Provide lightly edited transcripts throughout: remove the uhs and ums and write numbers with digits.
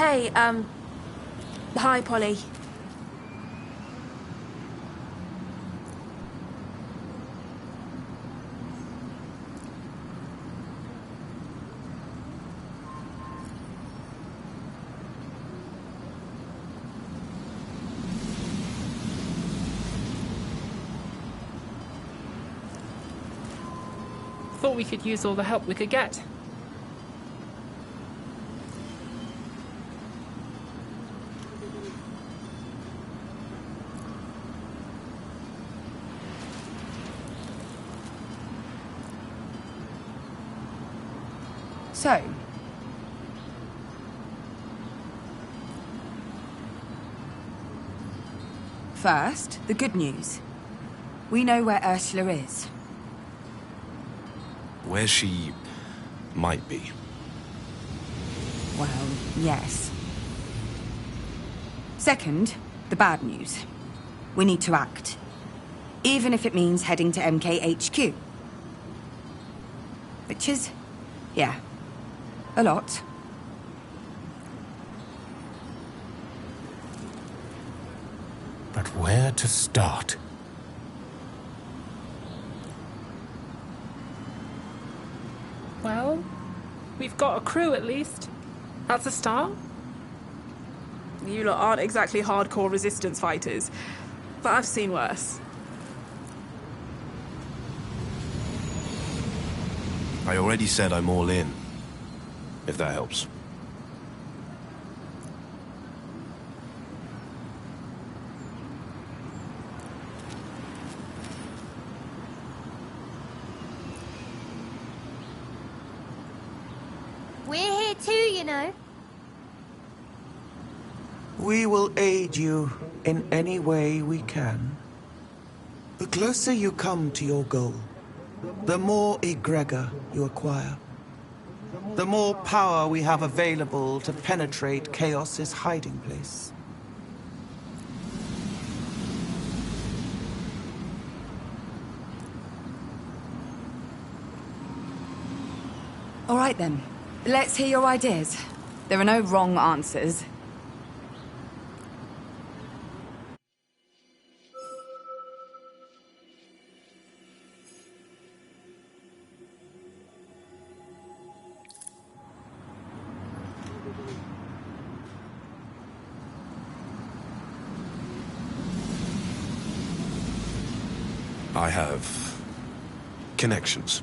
Hey, hi, Polly. Thought we could use all the help we could get. So, first, the good news. We know where Ursula is. Where she might be. Well, yes. Second, the bad news. We need to act. Even if it means heading to MKHQ. Which is, yeah, a lot. But where to start? Well, we've got a crew at least. That's a start. You lot aren't exactly hardcore resistance fighters, but I've seen worse. I already said I'm all in, if that helps. We're here too, you know. We will aid you in any way we can. The closer you come to your goal, the more egregor you acquire. The more power we have available to penetrate Chaos's hiding place. All right then, let's hear your ideas. There are no wrong answers. I have connections.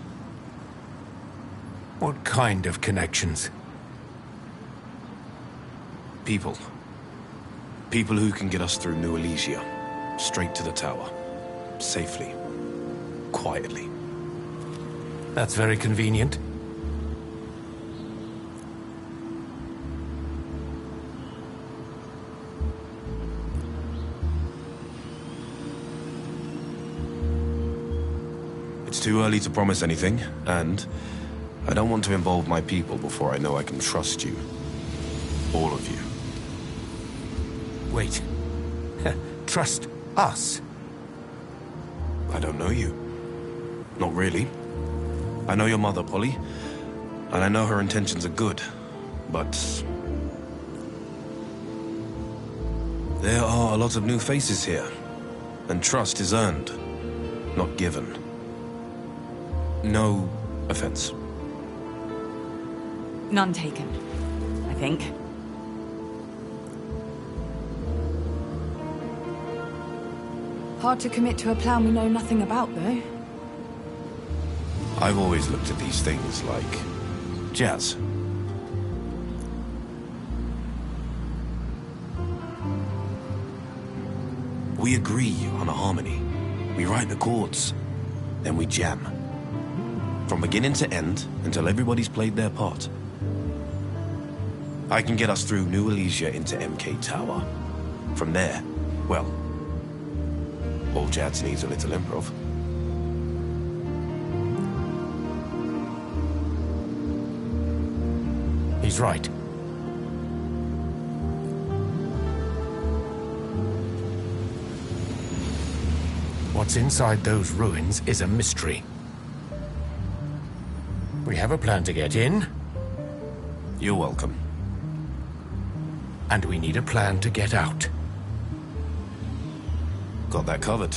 What kind of connections? People. People who can get us through New Elysia. Straight to the tower. Safely. Quietly. That's very convenient. It's too early to promise anything, and I don't want to involve my people before I know I can trust you. All of you. Wait. Trust us? I don't know you. Not really. I know your mother, Polly, and I know her intentions are good, but there are a lot of new faces here, and trust is earned, not given. No offense. None taken, I think. Hard to commit to a plan we know nothing about, though. I've always looked at these things like jazz. We agree on a harmony. We write the chords, then we jam. From beginning to end, until everybody's played their part. I can get us through New Elysia into MK Tower. From there, well, all jazz needs a little improv. He's right. What's inside those ruins is a mystery. We have a plan to get in. You're welcome. and we need a plan to get out. Got that covered.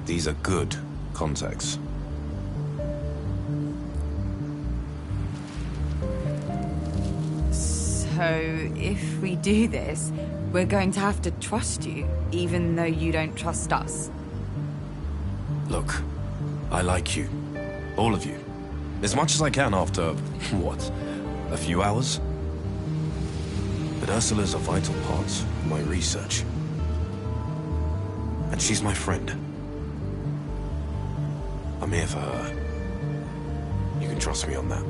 These are good contacts. So, if we do this, we're going to have to trust you, even though you don't trust us. Look, I like you. All of you. As much as I can after, what, a few hours? But Ursula's a vital part of my research. And she's my friend. I'm here for her. You can trust me on that.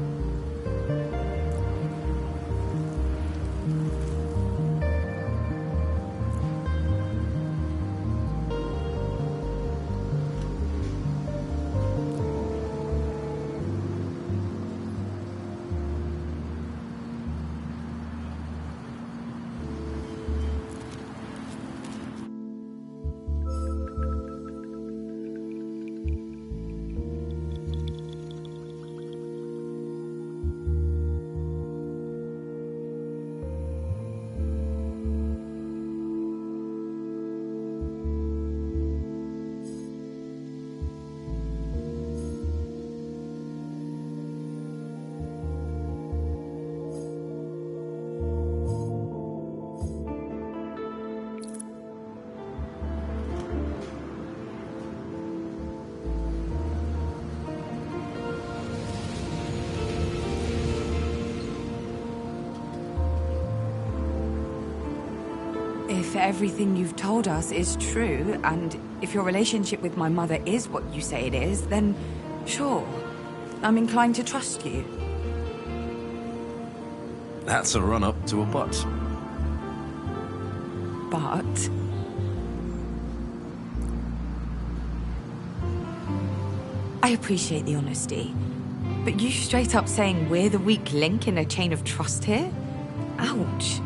If everything you've told us is true, and if your relationship with my mother is what you say it is, then sure, I'm inclined to trust you. That's a run-up to a but. But... I appreciate the honesty, but you straight up saying we're the weak link in a chain of trust here? Ouch.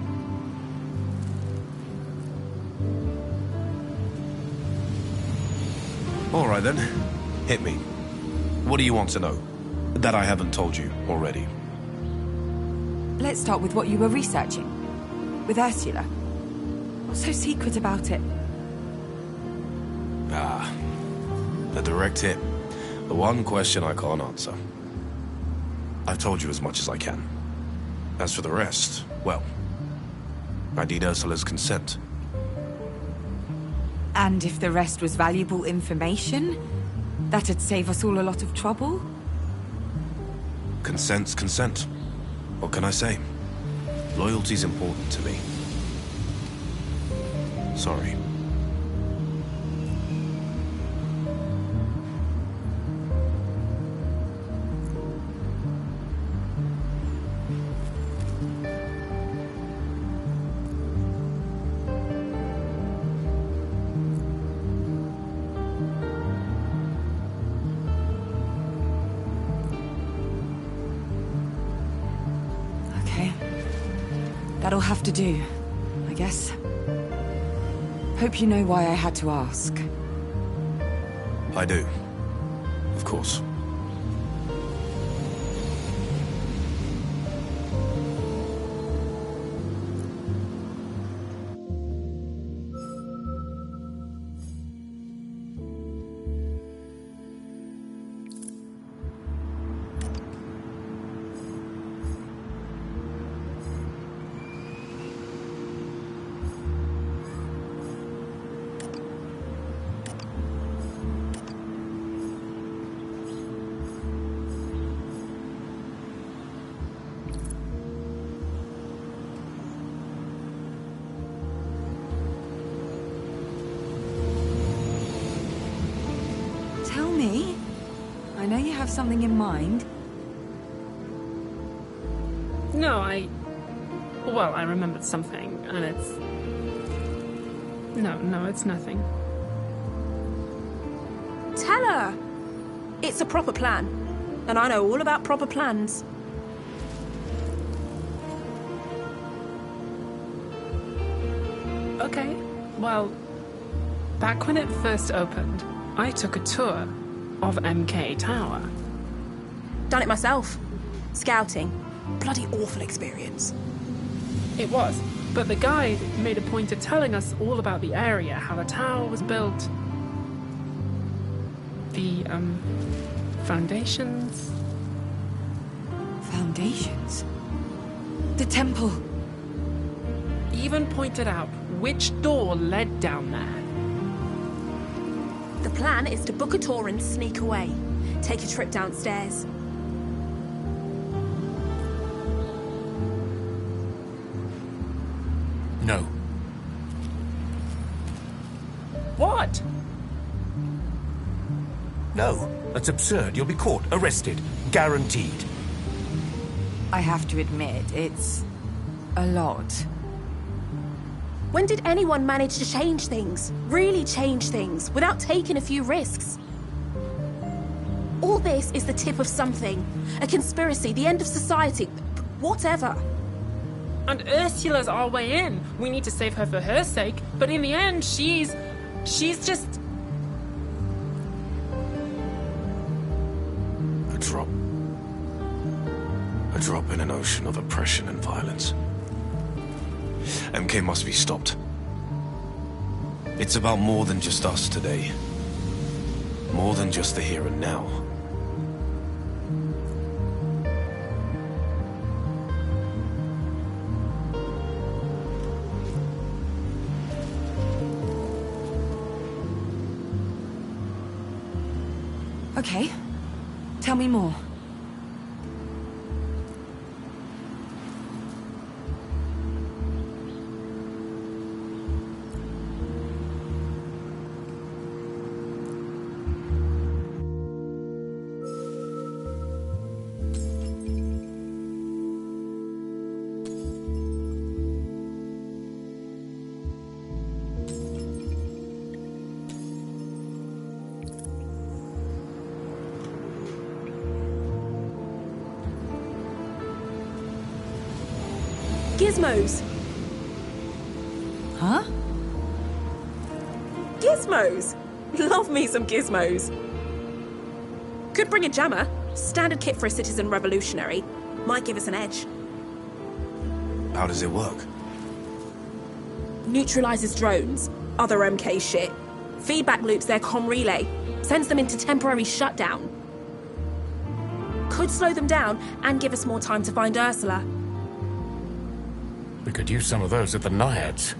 All right then, hit me. What do you want to know that I haven't told you already? Let's start with what you were researching. With Ursula. What's so secret about it? Ah, a direct hit. The one question I can't answer. I've told you as much as I can. As for the rest, well, I need Ursula's consent. And if the rest was valuable information, that'd save us all a lot of trouble? Consent's consent. What can I say? Loyalty's important to me. Sorry. That'll have to do, I guess. Hope you know why I had to ask. I do. Of course. I know you have something in mind. No, well, I remembered something, and it's... No, it's nothing. Tell her! It's a proper plan. And I know all about proper plans. Okay, well, back when it first opened, I took a tour of MK Tower. Done it myself. Scouting. Bloody awful experience. It was. But the guide made a point of telling us all about the area, how the tower was built. The, foundations. Foundations? The temple. Even pointed out which door led down there. The plan is to book a tour and sneak away. Take a trip downstairs. No. What? No. That's absurd. You'll be caught, arrested. Guaranteed. I have to admit, it's a lot. When did anyone manage to change things? Really change things, without taking a few risks? All this is the tip of something. A conspiracy, the end of society, whatever. And Ursula's our way in. We need to save her for her sake, but in the end, she's just... A drop. A drop in an ocean of oppression and violence. MK must be stopped. It's about more than just us today. More than just the here and now. Okay. Tell me more. Gizmos! Huh? Gizmos! Love me some gizmos. Could bring a jammer. Standard kit for a citizen revolutionary. Might give us an edge. How does it work? Neutralizes drones. Other MK shit. Feedback loops their comm relay. Sends them into temporary shutdown. Could slow them down and give us more time to find Ursula. We could use some of those at the Naiads.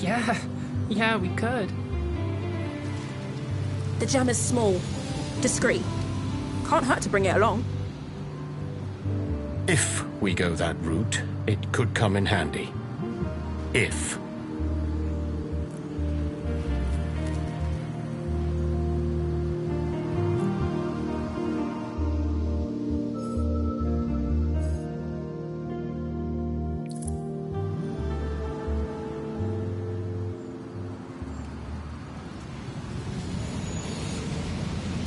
Yeah, we could. The jammer's small. Discreet. Can't hurt to bring it along. If we go that route, it could come in handy. If.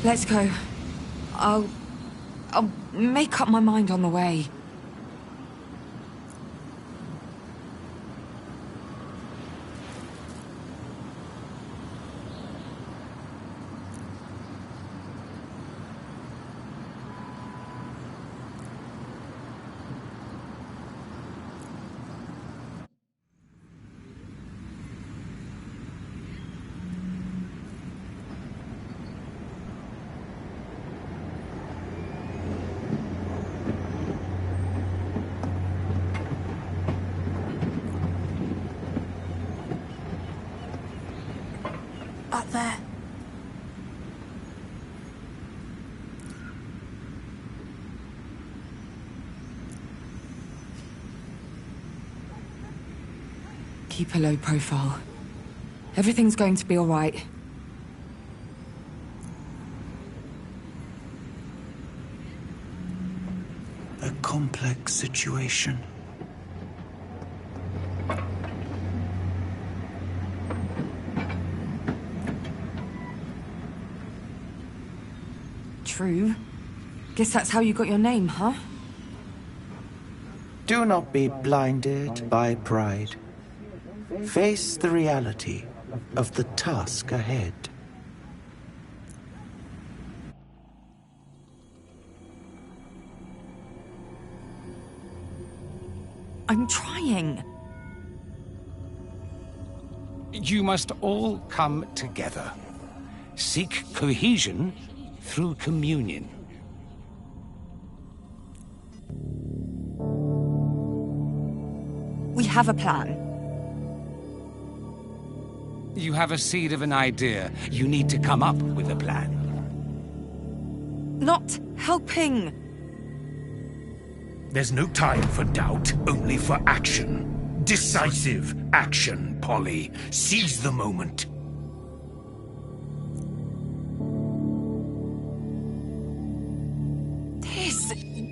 Let's go. I'll make up my mind on the way. Up there. Keep a low profile. Everything's going to be all right. A complex situation. True. Guess that's how you got your name, huh? Do not be blinded by pride. Face the reality of the task ahead. I'm trying. You must all come together. Seek cohesion through communion. We have a plan. You have a seed of an idea. You need to come up with a plan. Not helping. There's no time for doubt, only for action. Decisive action, Polly. Seize the moment.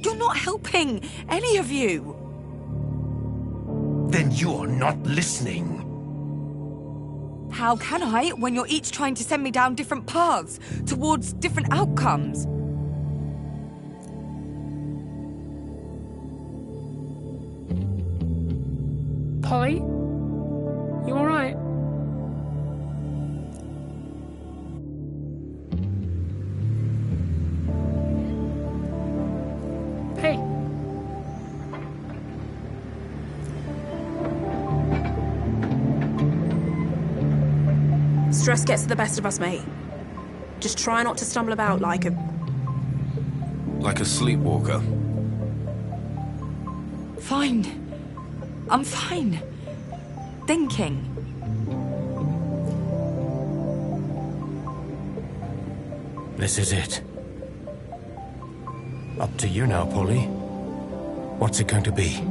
You're not helping, any of you. Then you're not listening. How can I, when you're each trying to send me down different paths, towards different outcomes? Polly? You alright? Hey. Stress gets the best of us, mate. Just try not to stumble about like a... Like a sleepwalker. Fine. I'm fine. Thinking. This is it. Up to you now, Polly. What's it going to be?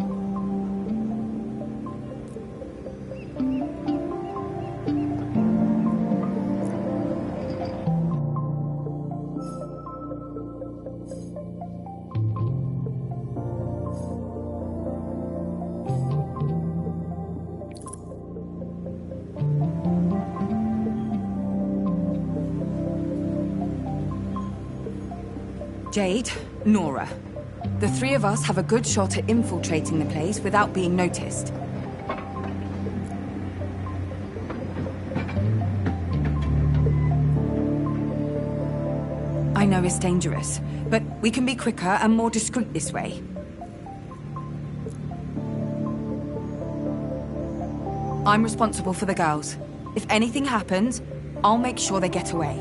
Jade, Nora. The three of us have a good shot at infiltrating the place without being noticed. I know it's dangerous, but we can be quicker and more discreet this way. I'm responsible for the girls. If anything happens, I'll make sure they get away.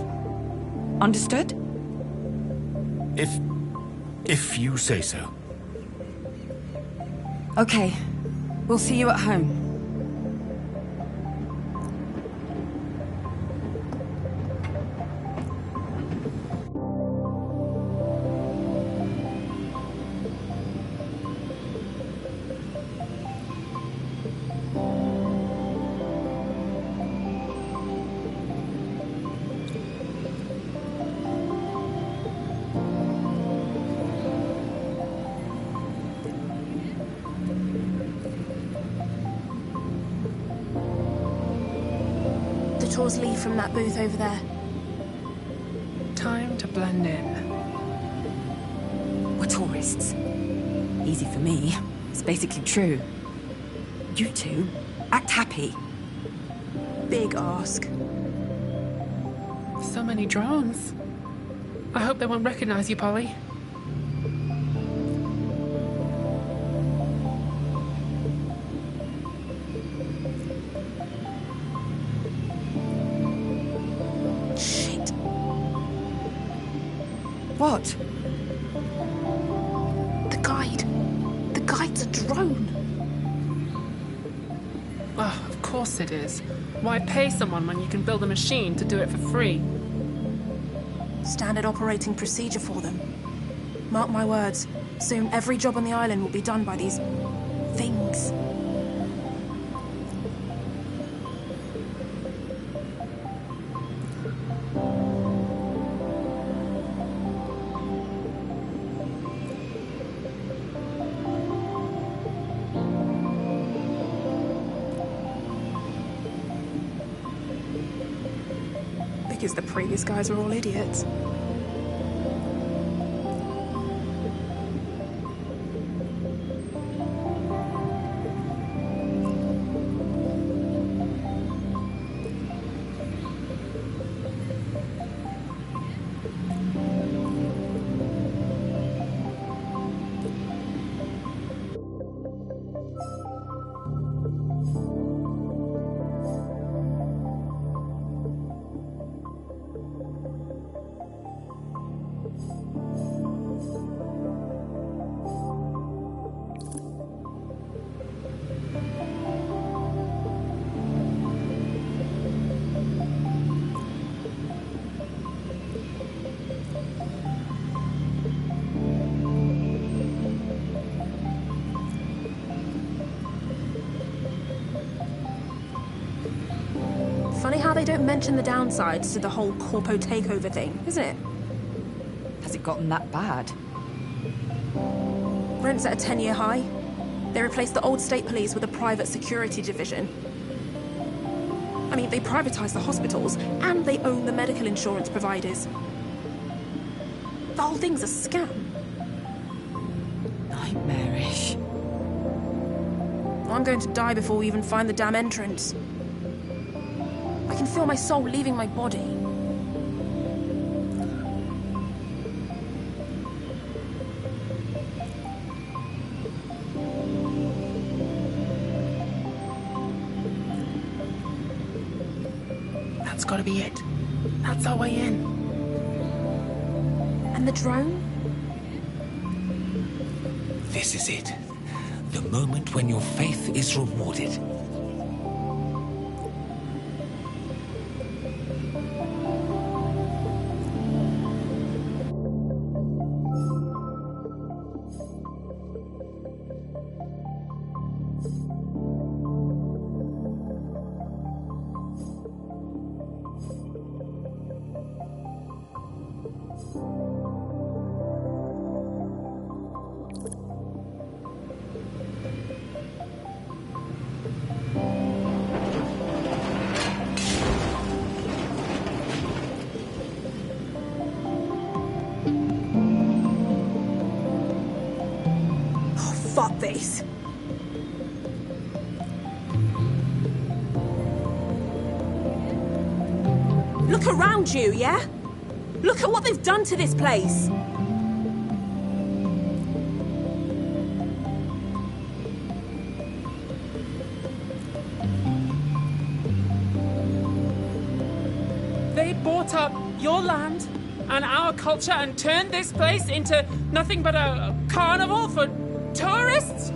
Understood? If you say so. Okay. We'll see you at home. The tours leave from that booth over there. Time to blend in. We're tourists. Easy for me. It's basically true. You two, act happy. Big ask. So many drones. I hope they won't recognize you, Polly. Shit. What? The guide. The guide's a drone. Oh, of course it is. Why pay someone when you can build a machine to do it for free? Standard operating procedure for them. Mark my words. Soon every job on the island will be done by these... things. Because the previous guys were all idiots. don't mention the downsides to the whole corpo takeover thing, isn't it? Has it gotten that bad? Rent's at a 10-year high. They replaced the old state police with a private security division. I mean, they privatised the hospitals, and they own the medical insurance providers. The whole thing's a scam. Nightmarish. I'm going to die before we even find the damn entrance. I can feel my soul leaving my body. That's gotta be it. That's our way in. And the drone? This is it. The moment when your faith is rewarded. Fuck this. Look around you, yeah? Look at what they've done to this place. They bought up your land and our culture and turned this place into nothing but a carnival for tourists?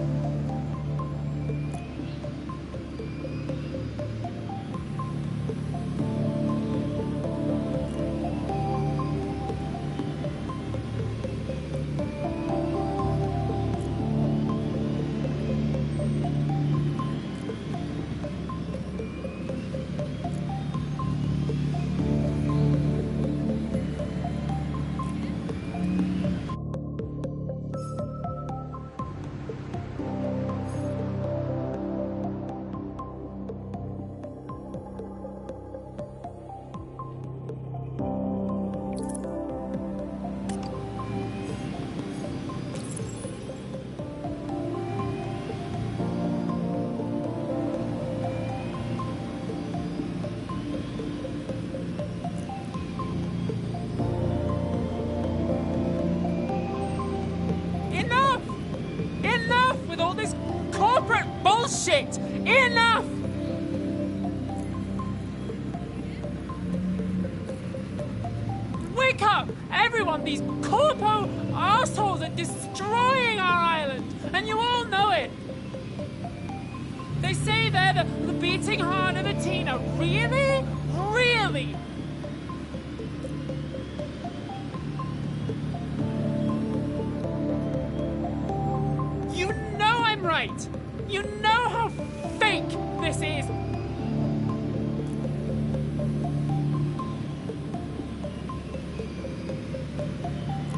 Bullshit! Enough! Wake up! Everyone, these corpo assholes are destroying our island, and you all know it! They say they're the beating heart of Athena. Really? Really? You know I'm right! You know how fake this is!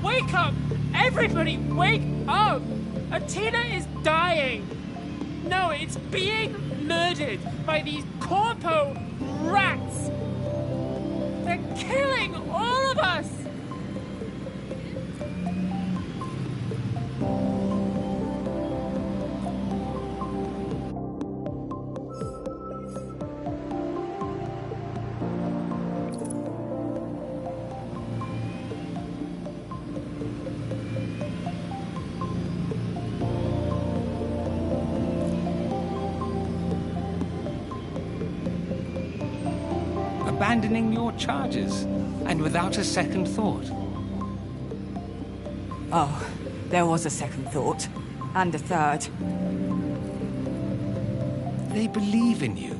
Wake up! Everybody, wake up! Athena is dying! No, it's being murdered by these corpo rats! They're killing all of us! Abandoning your charges, and without a second thought. Oh, there was a second thought. And a third. They believe in you.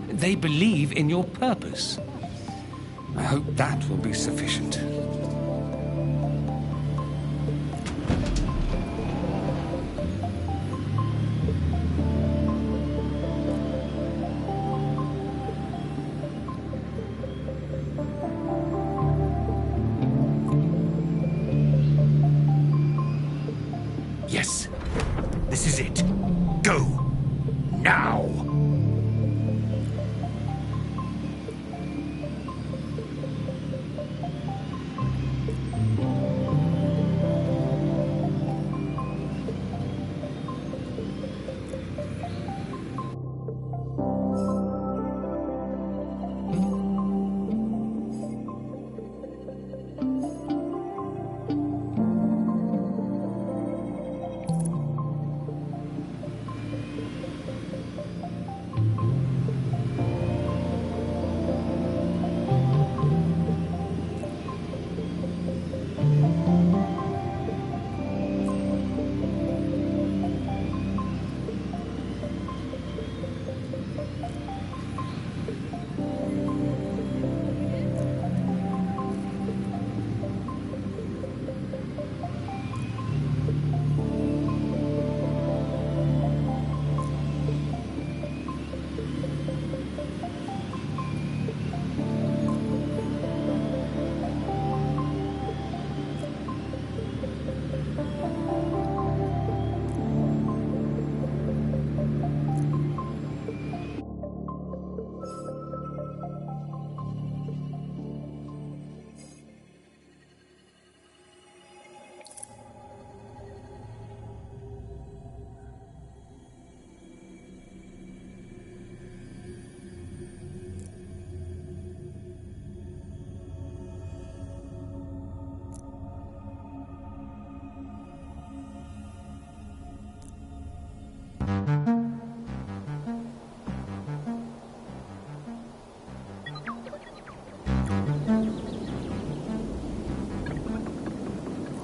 They believe in your purpose. I hope that will be sufficient. Yes. This is it. Go. Now.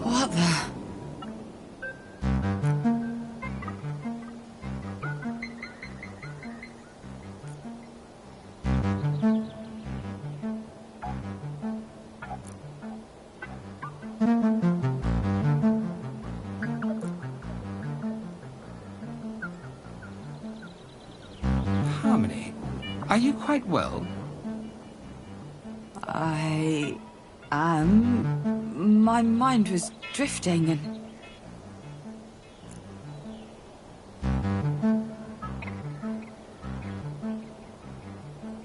What the? Harmony, are you quite well? I am. My mind was drifting and.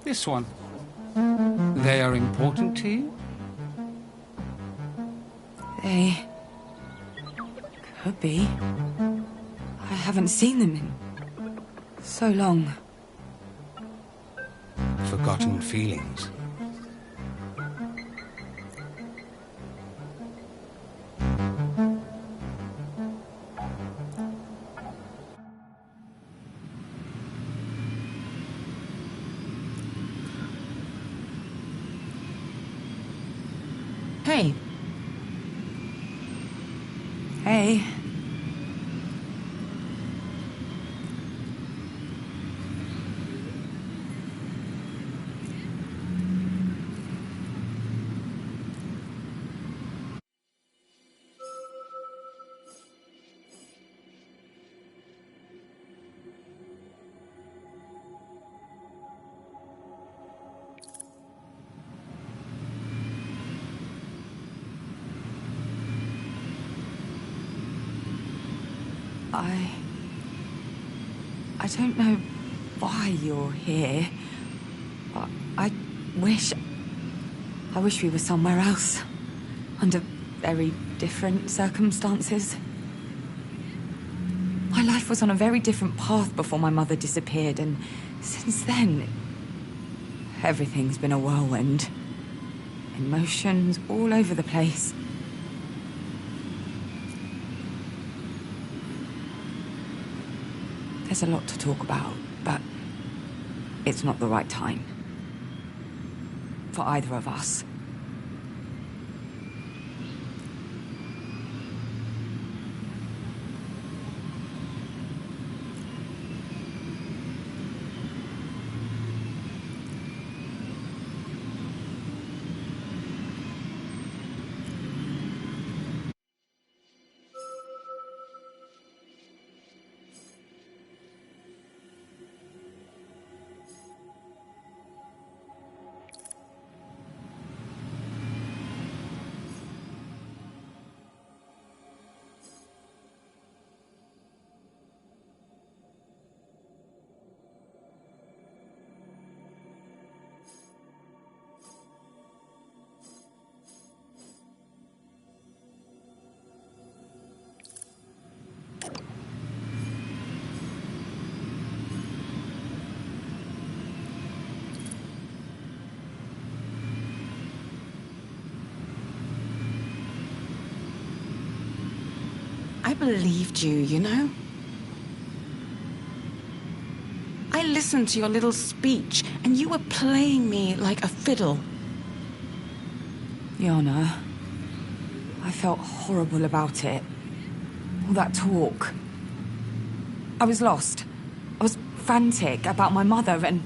This one. They are important to you? They. could be. I haven't seen them in. so long. Forgotten feelings. Hey. Hey. I don't know why you're here, but I wish we were somewhere else, under very different circumstances. My life was on a very different path before my mother disappeared, and since then, everything's been a whirlwind. Emotions all over the place. There's a lot to talk about, but it's not the right time. For either of us. believed you, you know? I listened to your little speech, and you were playing me like a fiddle. Yana, I felt horrible about it. All that talk. I was lost. I was frantic about my mother and...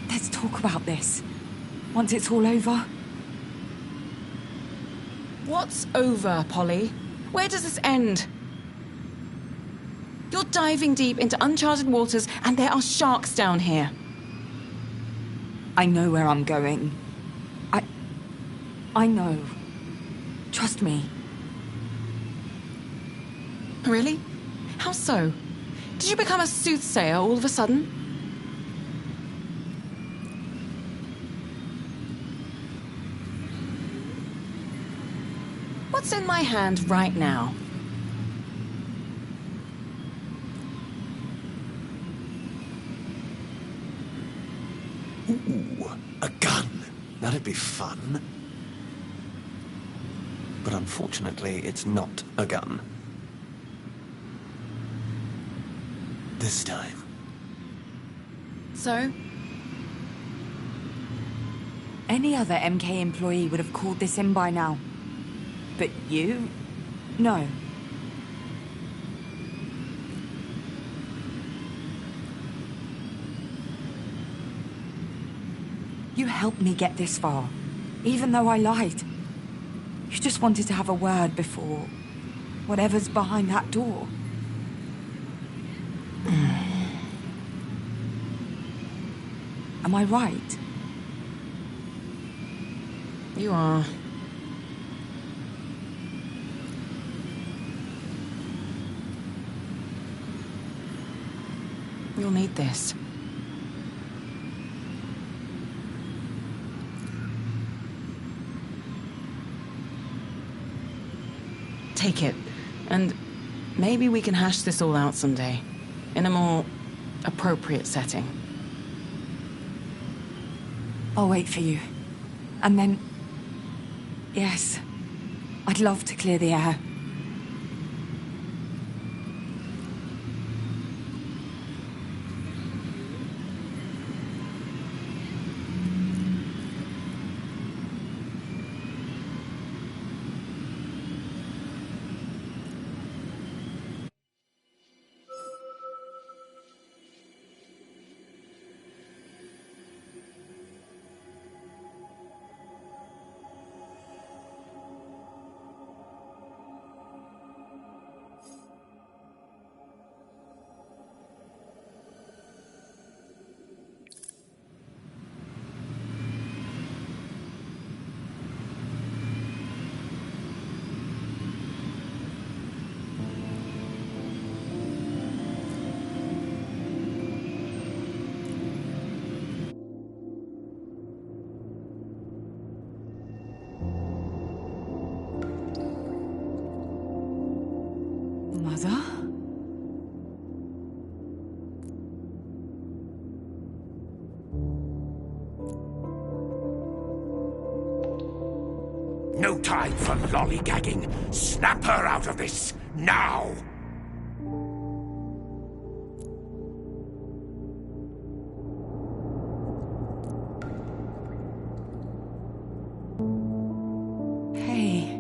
Let's talk about this. Once it's all over. What's over, Polly? Where does this end? You're diving deep into uncharted waters, and there are sharks down here. I know where I'm going. I know. Trust me. Really? How so? Did you become a soothsayer all of a sudden? What's in my hand right now? Ooh, a gun. That'd be fun. But unfortunately, it's not a gun. This time. So? Any other MK employee would have called this in by now. But you? No. You helped me get this far, even though I lied. You just wanted to have a word before whatever's behind that door. Am I right? You are. You'll need this. Take it, and maybe we can hash this all out someday, in a more appropriate setting. I'll wait for you. And then... Yes, I'd love to clear the air. Mother? No time for lollygagging. Snap her out of this, now! Hey.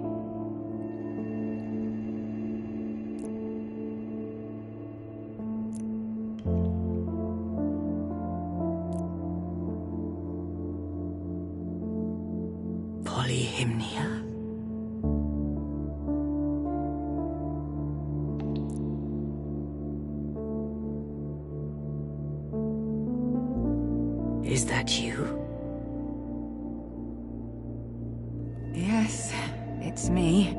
Polyhymnia. Is that you? Yes, it's me.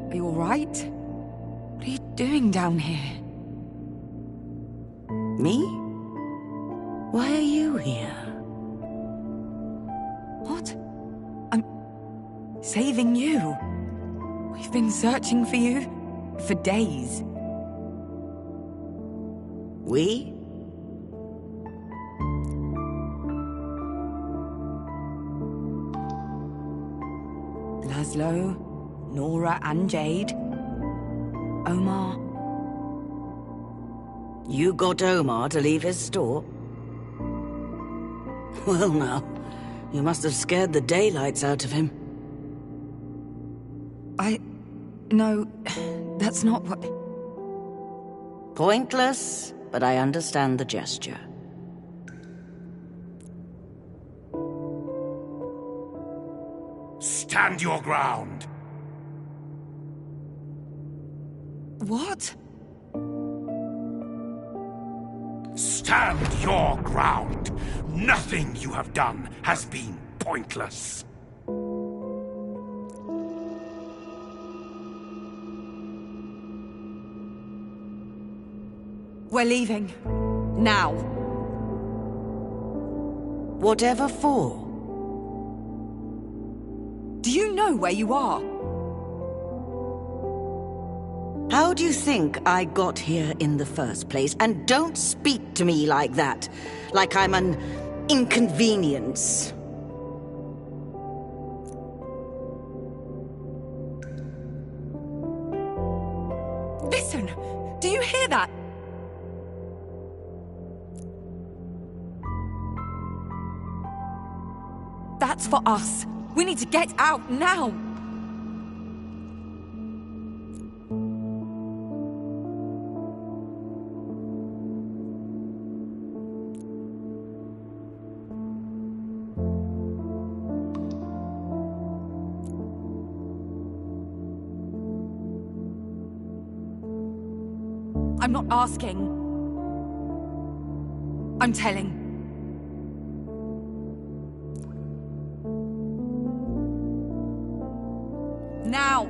Are you all right? What are you doing down here? Me? Why are you here? What? I'm saving you. We've been searching for you for days. We? Laszlo, Nora and Jade. Omar. You got Omar to leave his store? Well now, you must have scared the daylights out of him. No, that's not what... Pointless, but I understand the gesture. Stand your ground! What? Stand your ground! Nothing you have done has been pointless. We're leaving. Now. Whatever for? Do you know where you are? How do you think I got here in the first place? And don't speak to me like that. Like I'm an inconvenience. Listen! Do you hear that? That's for us. We need to get out now! I'm not asking. I'm telling. Now!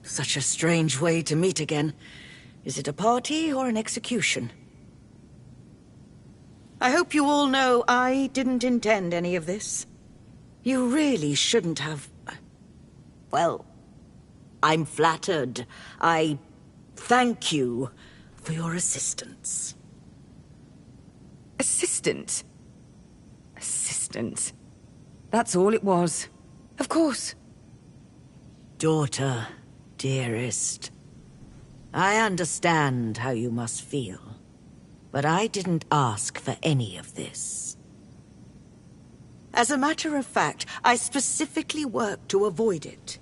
Such a strange way to meet again. Is it a party or an execution? I hope you all know I didn't intend any of this. You really shouldn't have... Well, I'm flattered. I thank you for your assistance. Assistant? Assistant. That's all it was. Of course. Daughter, dearest. I understand how you must feel, but I didn't ask for any of this. As a matter of fact, I specifically worked to avoid it.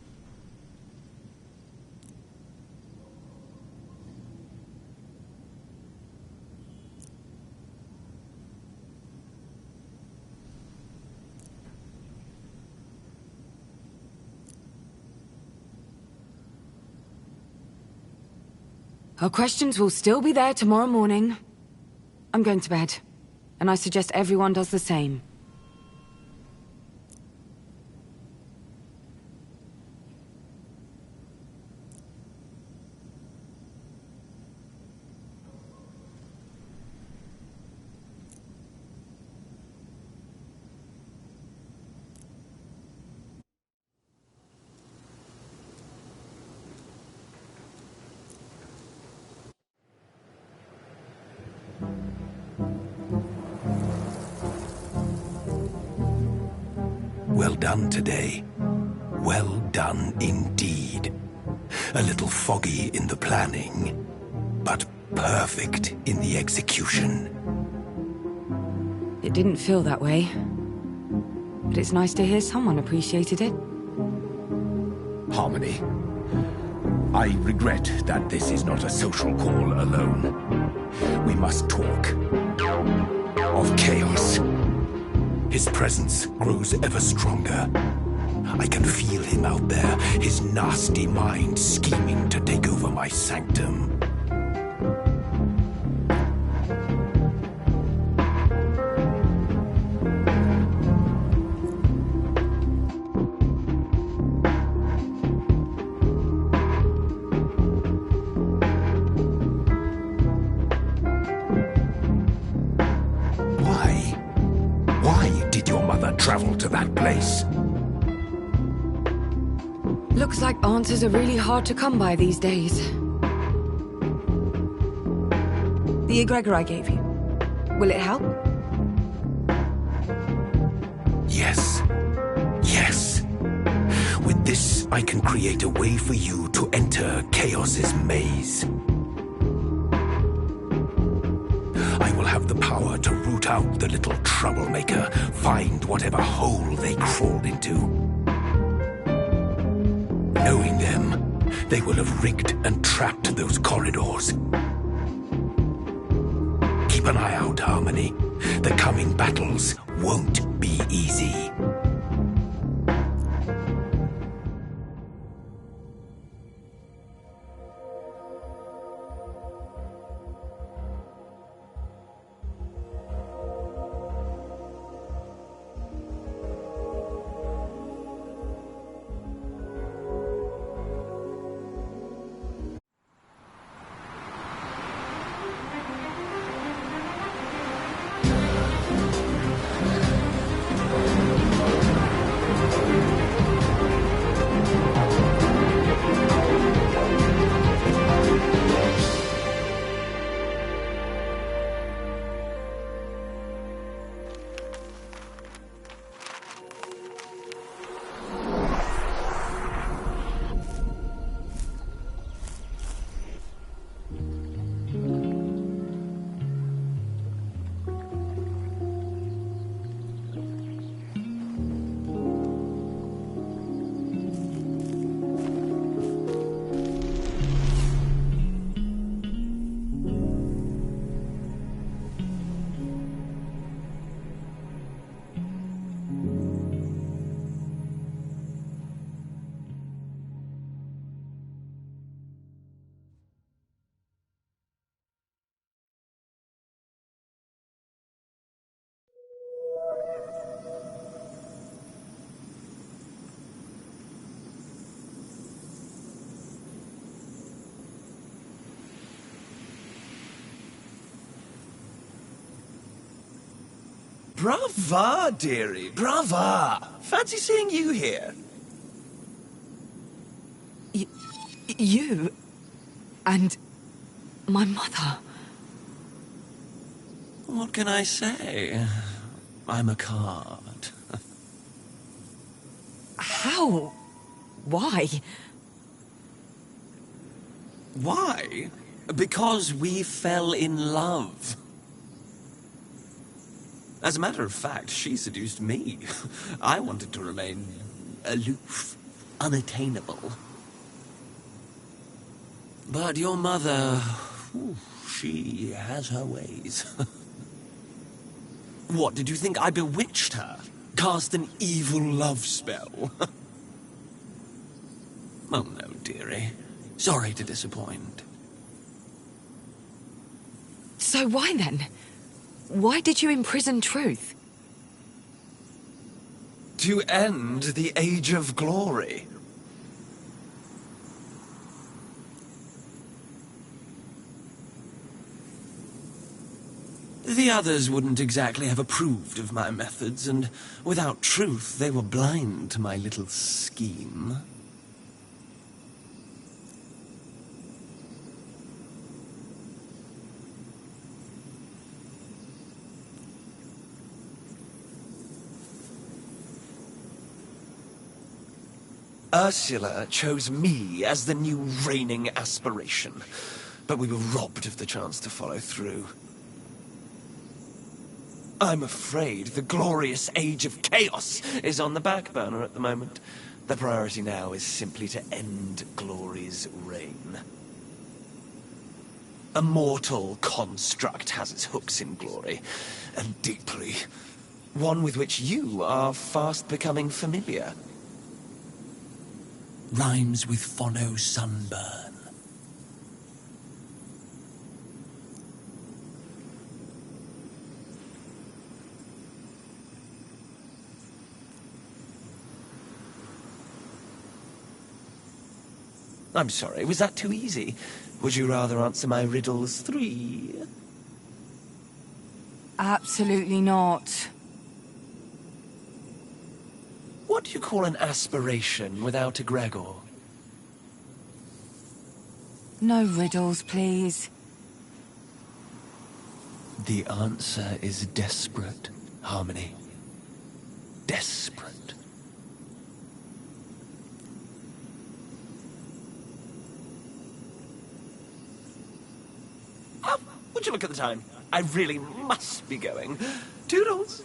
Our questions will still be there tomorrow morning. I'm going to bed, and I suggest everyone does the same. Well done today. Well done indeed. A little foggy in the planning, but perfect in the execution. It didn't feel that way. But it's nice to hear someone appreciated it. Harmony, I regret that this is not a social call alone. We must talk of chaos. His presence grows ever stronger. I can feel him out there, his nasty mind scheming to take over my sanctum. Why did your mother travel to that place? Looks like answers are really hard to come by these days. The egregor I gave you. Will it help? Yes. Yes. With this, I can create a way for you to enter Chaos's maze. I will have the power to root out the little troublemaker, find whatever hole they crawled into. Knowing them, they will have rigged and trapped those corridors. Keep an eye out, Harmony. The coming battles won't be easy. Brava, dearie, brava! Fancy seeing you here. You? And my mother? What can I say? I'm a card. How? Why? Why? Because we fell in love. As a matter of fact, she seduced me. I wanted to remain aloof, unattainable. But your mother, she has her ways. What, did you think I bewitched her? Cast an evil love spell? Oh no, dearie. Sorry to disappoint. So why then? Why did you imprison truth? To end the Age of Glory. The others wouldn't exactly have approved of my methods, and without truth, they were blind to my little scheme. Ursula chose me as the new reigning aspiration. but we were robbed of the chance to follow through. I'm afraid the glorious age of chaos is on the back burner at the moment. The priority now is simply to end Glory's reign. A mortal construct has its hooks in Glory, and deeply. One with which you are fast becoming familiar. Rhymes with phono sunburn. I'm sorry, was that too easy? Would you rather answer my riddles 3? Absolutely not. What do you call an aspiration without a Gregor? No riddles, please. The answer is desperate, Harmony. Desperate. Would you look at the time? I really must be going. Toodles!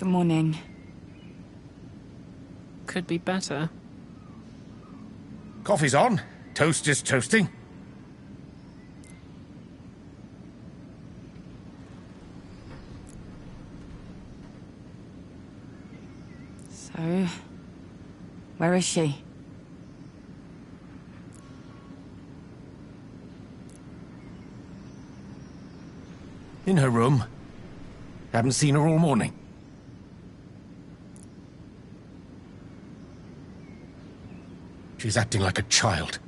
Good morning. Could be better. Coffee's on. Toast is toasting. So, where is she? In her room. Haven't seen her all morning. She's acting like a child.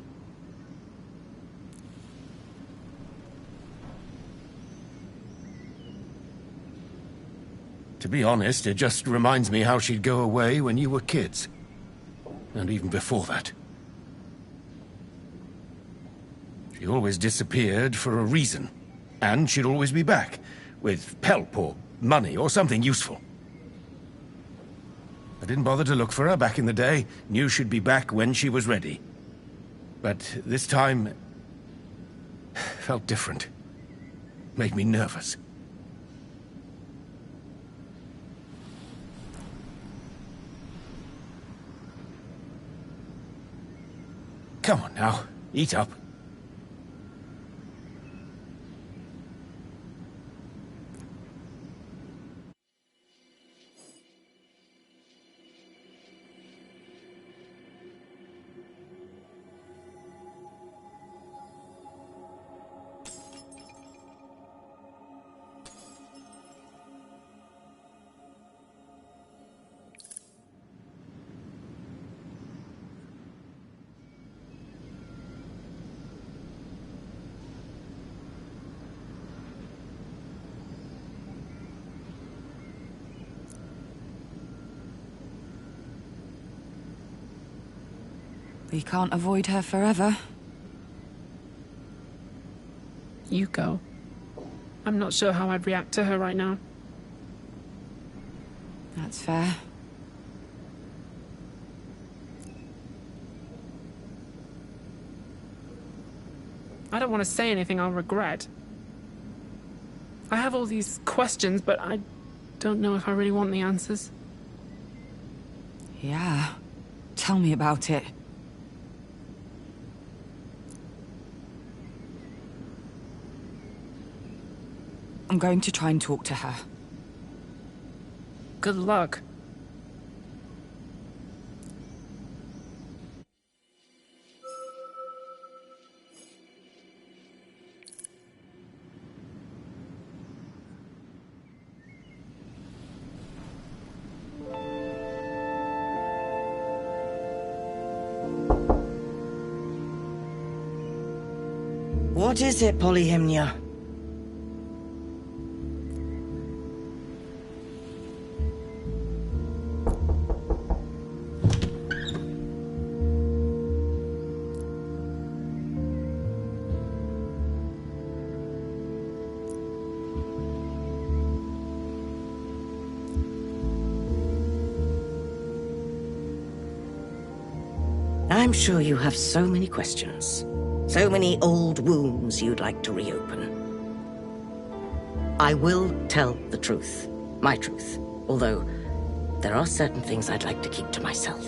To be honest, it just reminds me how she'd go away when you were kids. And even before that. She always disappeared for a reason. And she'd always be back, with pelp or money or something useful. I didn't bother to look for her back in the day. Knew she'd be back when she was ready. But this time... felt different. Made me nervous. Come on now, eat up. We can't avoid her forever. You go. I'm not sure how I'd react to her right now. That's fair. I don't want to say anything I'll regret. I have all these questions, but I don't know if I really want the answers. Yeah. Tell me about it. I'm going to try and talk to her. Good luck. What is it, Polyhymnia? I'm sure you have so many questions. So many old wounds you'd like to reopen. I will tell the truth. My truth. Although, there are certain things I'd like to keep to myself.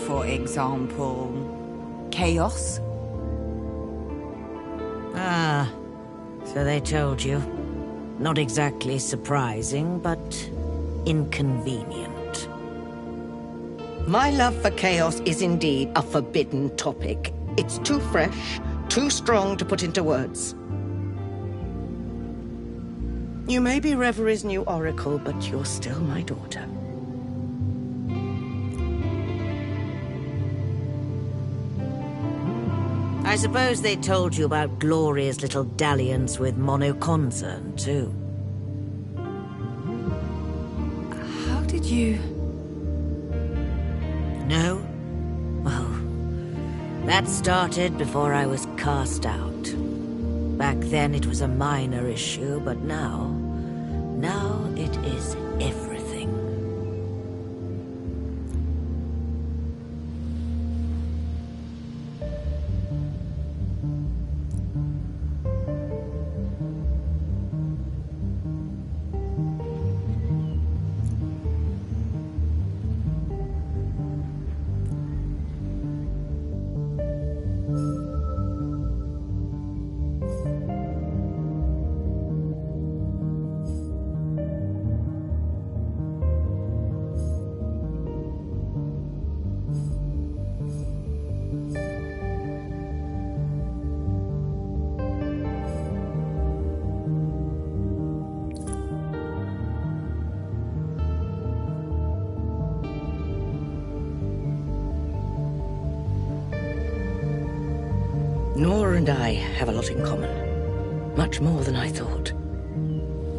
For example, chaos? Ah, so they told you. Not exactly surprising, but inconvenient. My love for chaos is indeed a forbidden topic. It's too fresh, too strong to put into words. You may be Reverie's new oracle, but you're still my daughter. I suppose they told you about Gloria's little dalliance with Monoconcern, too. How did you... No? Well, that started before I was cast out. Back then it was a minor issue, but now it is everything. Nora and I have a lot in common. Much more than I thought.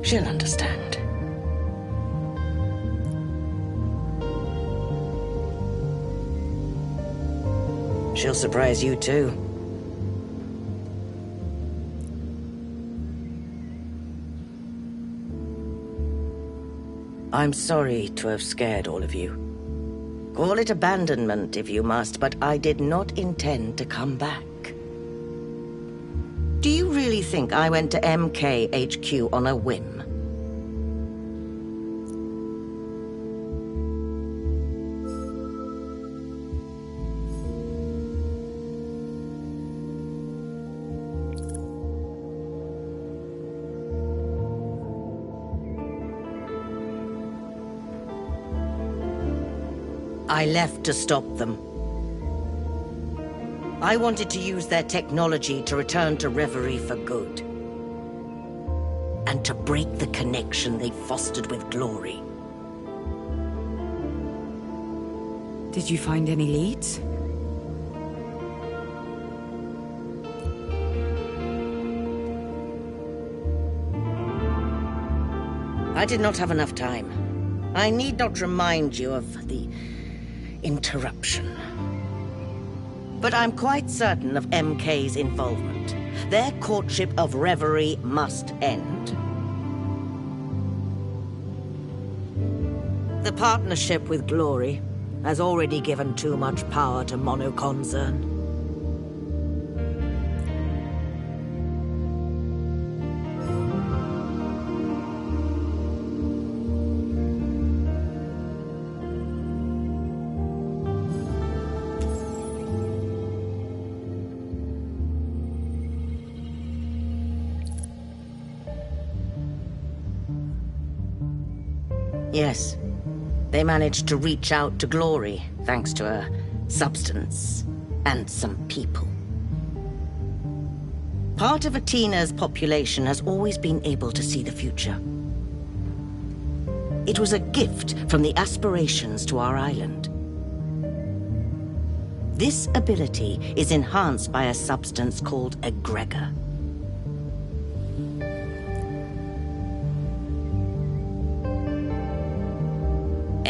She'll understand. She'll surprise you too. I'm sorry to have scared all of you. Call it abandonment if you must, but I did not intend to come back. Do you really think I went to MKHQ on a whim? I left to stop them. I wanted to use their technology to return to Reverie for good. And to break the connection they fostered with Glory. Did you find any leads? I did not have enough time. I need not remind you of the interruption. But I'm quite certain of MK's involvement. Their courtship of Reverie must end. The partnership with Glory has already given too much power to Monoconcern. Yes. They managed to reach out to Glory, thanks to a substance and some people. Part of Atena's population has always been able to see the future. It was a gift from the aspirations to our island. This ability is enhanced by a substance called egregor.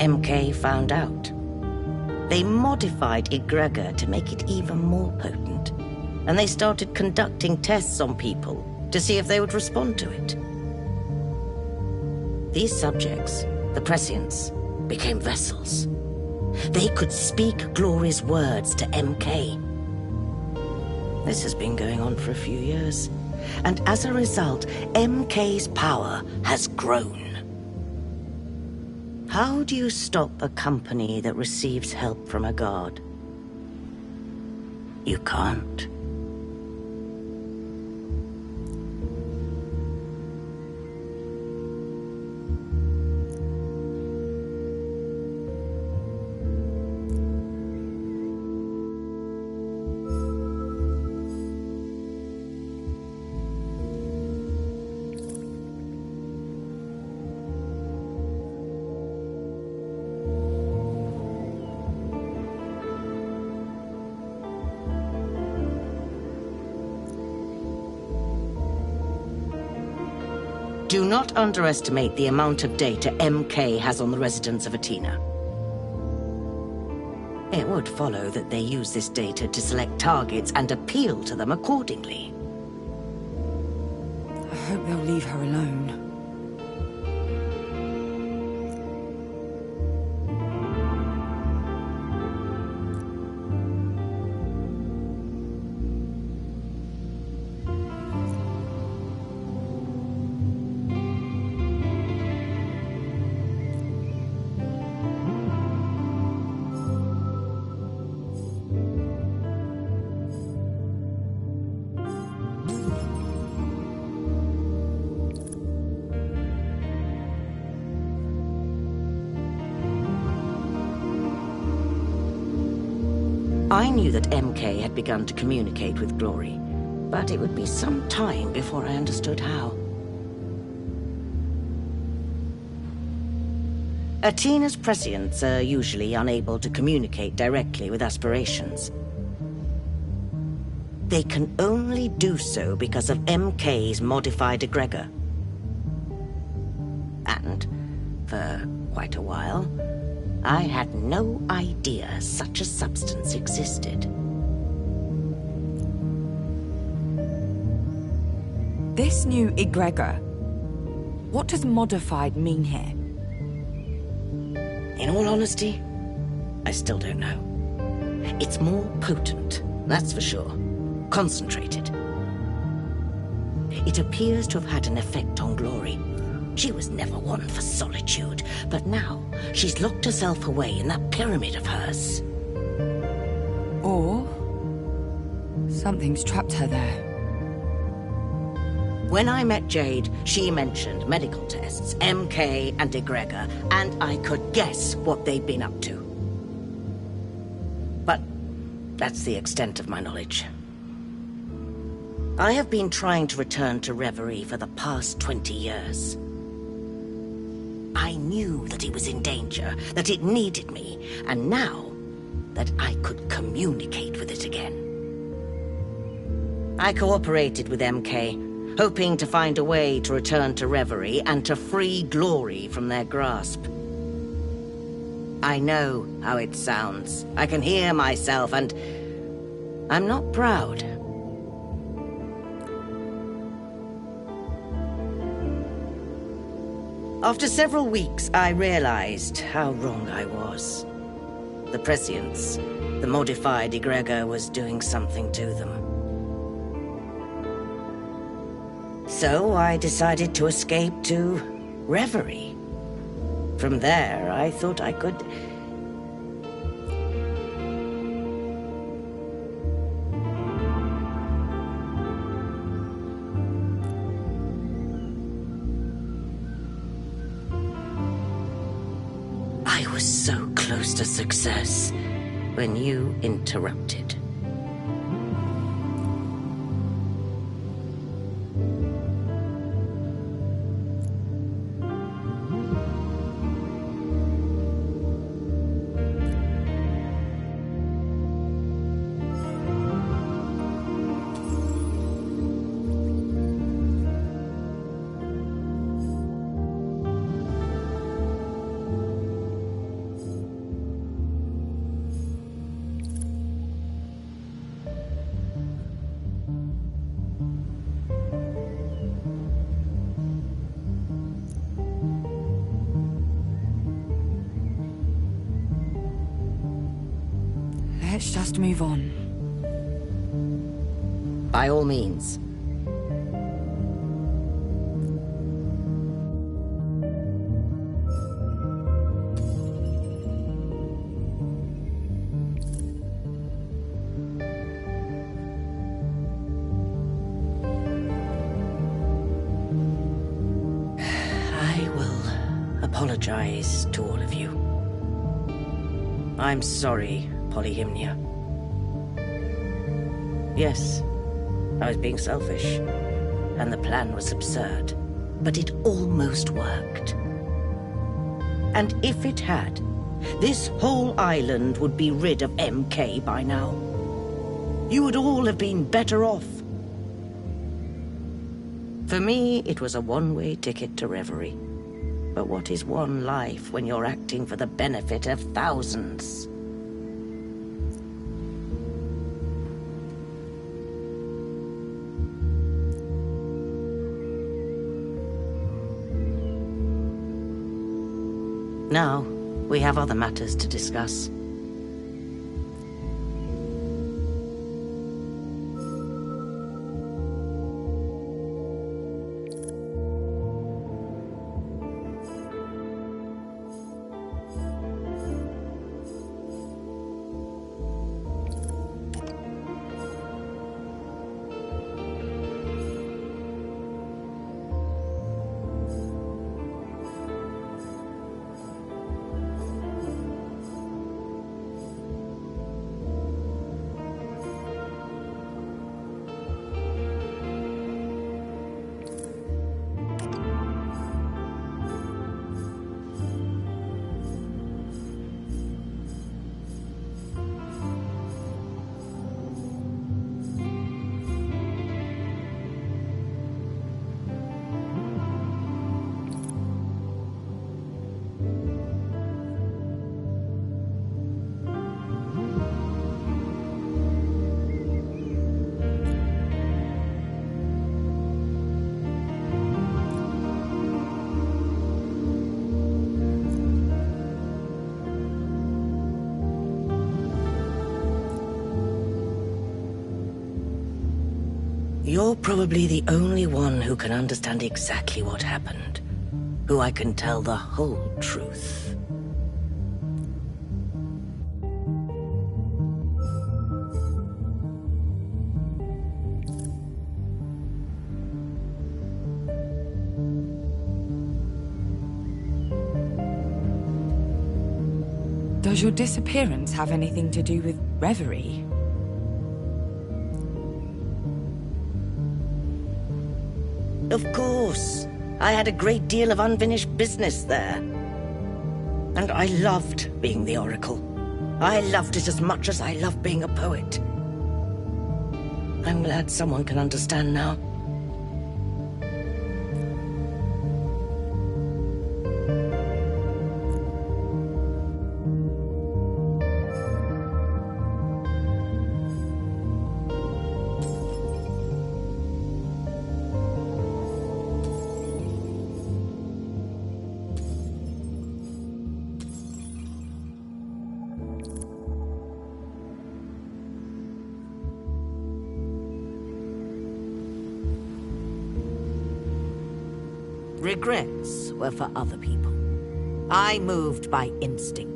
MK found out. They modified egregor to make it even more potent, and they started conducting tests on people to see if they would respond to it. These subjects, the prescients, became vessels. They could speak Glory's words to MK. This has been going on for a few years, and as a result, MK's power has grown. How do you stop a company that receives help from a god? You can't. Do not underestimate the amount of data MK has on the residents of Athena. It would follow that they use this data to select targets and appeal to them accordingly. I hope they'll leave her alone. I knew that MK had begun to communicate with Glory, but it would be some time before I understood how. Athena's prescients are usually unable to communicate directly with aspirations. They can only do so because of MK's modified egregor. And, for quite a while, I had no idea such a substance existed. This new egregor, what does modified mean here? In all honesty, I still don't know. It's more potent, that's for sure. Concentrated. It appears to have had an effect on Glory. She was never one for solitude, but now she's locked herself away in that pyramid of hers. Or something's trapped her there. When I met Jade, she mentioned medical tests, MK and egregor, and I could guess what they'd been up to. But that's the extent of my knowledge. I have been trying to return to Reverie for the past 20 years. I knew that it was in danger, that it needed me, and now that I could communicate with it again. I cooperated with MK, hoping to find a way to return to Reverie and to free Glory from their grasp. I know how it sounds. I can hear myself, and I'm not proud. After several weeks, I realized how wrong I was. The prescience, the modified egregor, was doing something to them. So I decided to escape to Reverie. From there, I thought I could... I was so close to success when you interrupted. Let's just move on. By all means. I will apologize to all of you. I'm sorry, Polyhymnia. Yes, I was being selfish, and the plan was absurd, but it almost worked. And if it had, this whole island would be rid of MK by now. You would all have been better off. For me, it was a one-way ticket to Reverie. But what is one life when you're acting for the benefit of thousands? Now, we have other matters to discuss. You're probably the only one who can understand exactly what happened, who I can tell the whole truth. Does your disappearance have anything to do with Reverie? Of course. I had a great deal of unfinished business there. And I loved being the Oracle. I loved it as much as I loved being a poet. I'm glad someone can understand now. Regrets were for other people. I moved by instinct.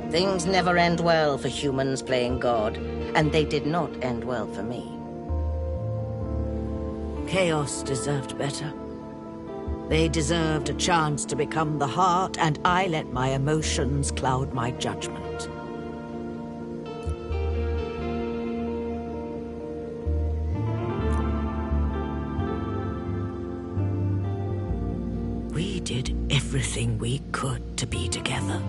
Things never end well for humans playing God, and they did not end well for me. Chaos deserved better. They deserved a chance to become the heart, and I let my emotions cloud my judgment. We did everything we could to be together.